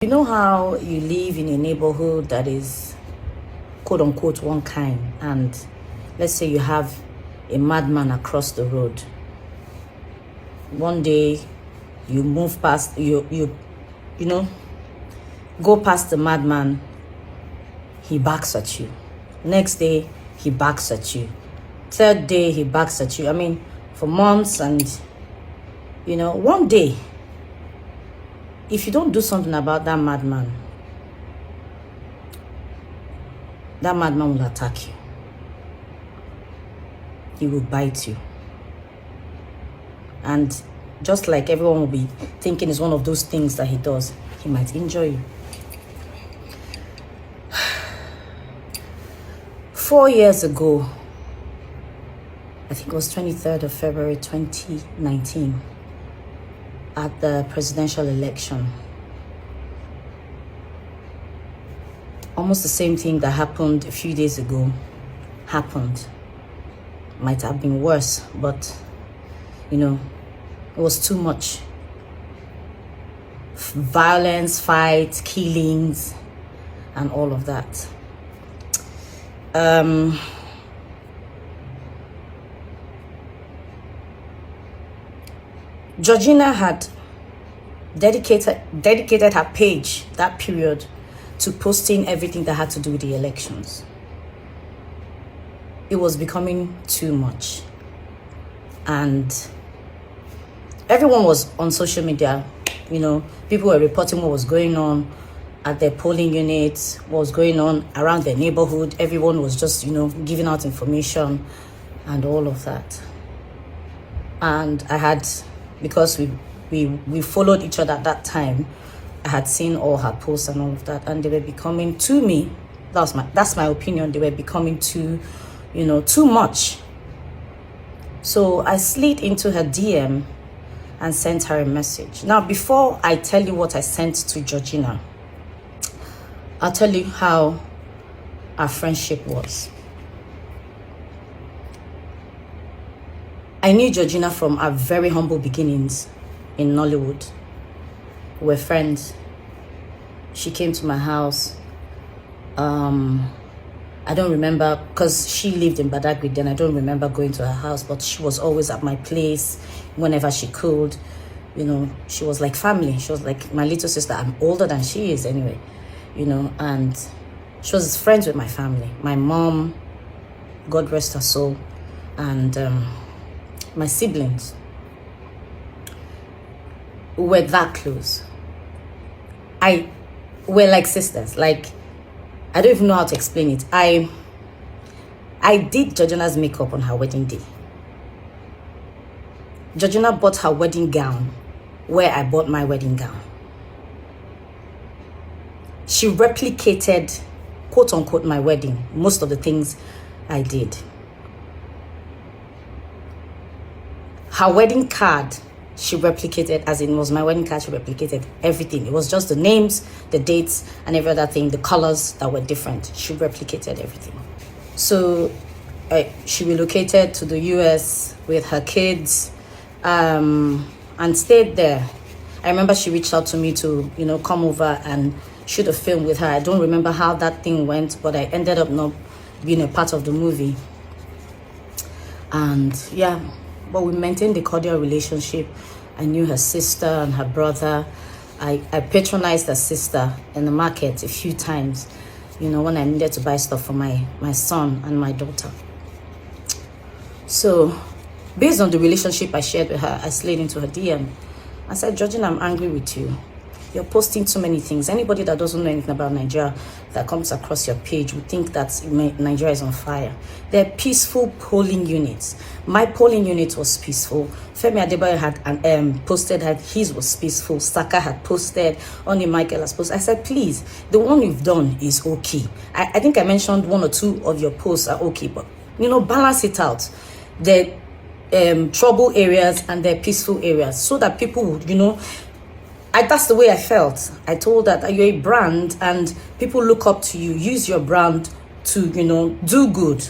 You know how you live in a neighborhood that is quote unquote one kind, and let's say you have a madman across the road. One day you move past you know go past the madman, he backs at you. Next day he backs at you. Third day he backs at you. I mean, for months. And one day, if you don't do something about that madman will attack you. He will bite you. And just like everyone will be thinking it's one of those things that he does, he might injure you. 4 years ago, I think it was 23rd of February 2019, at the presidential election, almost the same thing that happened a few days ago happened. Might have been worse, but it was too much. Violence, fights, killings, and all of that. Georgina had dedicated her page that period to posting everything that had to do with the elections. It was becoming too much, and everyone was on social media. People were reporting what was going on at their polling units, what was going on around their neighborhood. Everyone was just giving out information and all of that. And I had, because we followed each other at that time, I had seen all her posts and all of that, and they were becoming, to me, that's my opinion, they were becoming too much. So I slid into her DM and sent her a message. Now, before I tell you what I sent to Georgina, I'll tell you how our friendship was. I knew Georgina from our very humble beginnings in Nollywood. We were friends. She came to my house. I don't remember, because she lived in Badagry then. I don't remember going to her house, but she was always at my place whenever she could. She was like family. She was like my little sister. I'm older than she is anyway, and she was friends with my family. My mom, God rest her soul, and my siblings. We were that close. We're like sisters. Like, I don't even know how to explain it. I did Georgina's makeup on her wedding day. Georgina bought her wedding gown where I bought my wedding gown. She replicated, quote unquote, my wedding, most of the things I did. Her wedding card, she replicated, as in was my wedding card, she replicated everything. It was just the names, the dates, and every other thing, the colors that were different. She replicated everything. So she relocated to the US with her kids, and stayed there. I remember she reached out to me to, come over and shoot a film with her. I don't remember how that thing went, but I ended up not being a part of the movie. And yeah, but we maintained a cordial relationship. I knew her sister and her brother. I patronized her sister in the market a few times, when I needed to buy stuff for my son and my daughter. So, based on the relationship I shared with her, I slid into her DM. I said, Georgina, I'm angry with you. You're posting too many things. Anybody that doesn't know anything about Nigeria that comes across your page would think that Nigeria is on fire. They're peaceful polling units. My polling unit was peaceful. Femi Adebayo had posted that his was peaceful. Saka had posted. Oni Michael has posted. I said, please, the one you've done is okay. I think I mentioned one or two of your posts are okay, but balance it out. The trouble areas and the peaceful areas, so that people would, that's the way I felt. I told that you're a brand and people look up to you. Use your brand to, do good,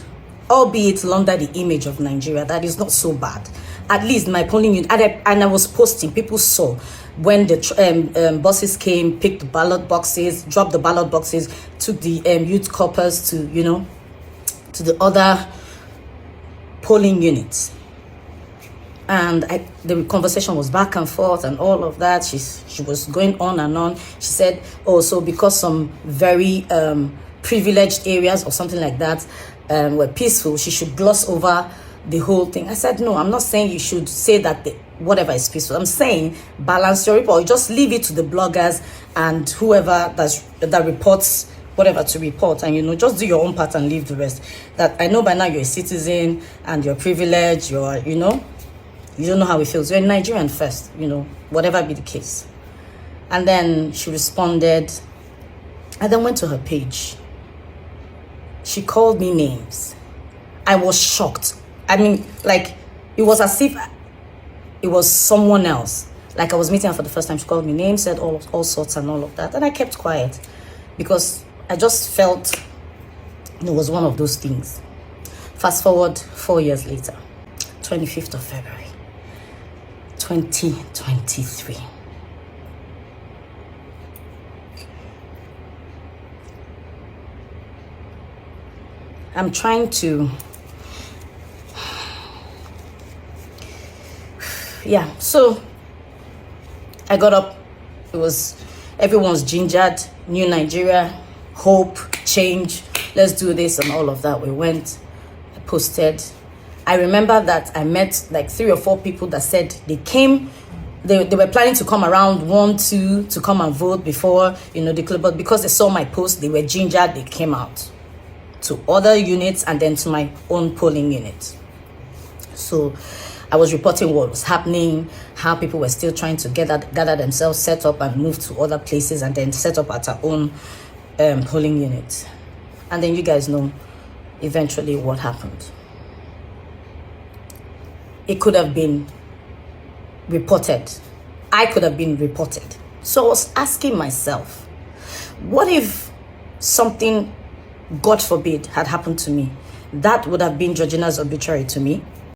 albeit under the image of Nigeria. That is not so bad. At least my polling unit, and I was posting, people saw. when the buses came, picked the ballot boxes, dropped the ballot boxes, took the youth corpers to, you know, to the other polling units. And the conversation was back and forth and all of that. She was going on and on. She said, oh, so because some very privileged areas or something like that were peaceful, she should gloss over the whole thing. I said, no, I'm not saying you should say that whatever is peaceful. I'm saying balance your report. Just leave it to the bloggers and whoever that reports whatever to report, and, you know, just do your own part and leave the rest. That I know by now you're a citizen and you're privileged, you're, you know, you don't know how it feels. You're a Nigerian first, you know, whatever be the case. And then she responded. I then went to her page. She called me names. I was shocked. I mean, like, it was as if it was someone else. Like, I was meeting her for the first time. She called me names, said all sorts and all of that. And I kept quiet because I just felt it was one of those things. Fast forward 4 years later, 25th of February, 2023. I'm trying to, yeah, so I got up. It was, everyone's gingered, new Nigeria, hope, change, let's do this and all of that. We went, I posted. I remember that I met like 3 or 4 people that said they came, they were planning to come around 1, 2 to come and vote before, you know, the club, but because they saw my post, they were gingered, they came out to other units and then to my own polling unit. So I was reporting what was happening, how people were still trying to gather themselves, set up and move to other places and then set up at our own polling unit. And then you guys know eventually what happened. It could have been reported. I could have been reported. So I was asking myself, what if something, God forbid, had happened to me? That would have been Georgina's obituary to me.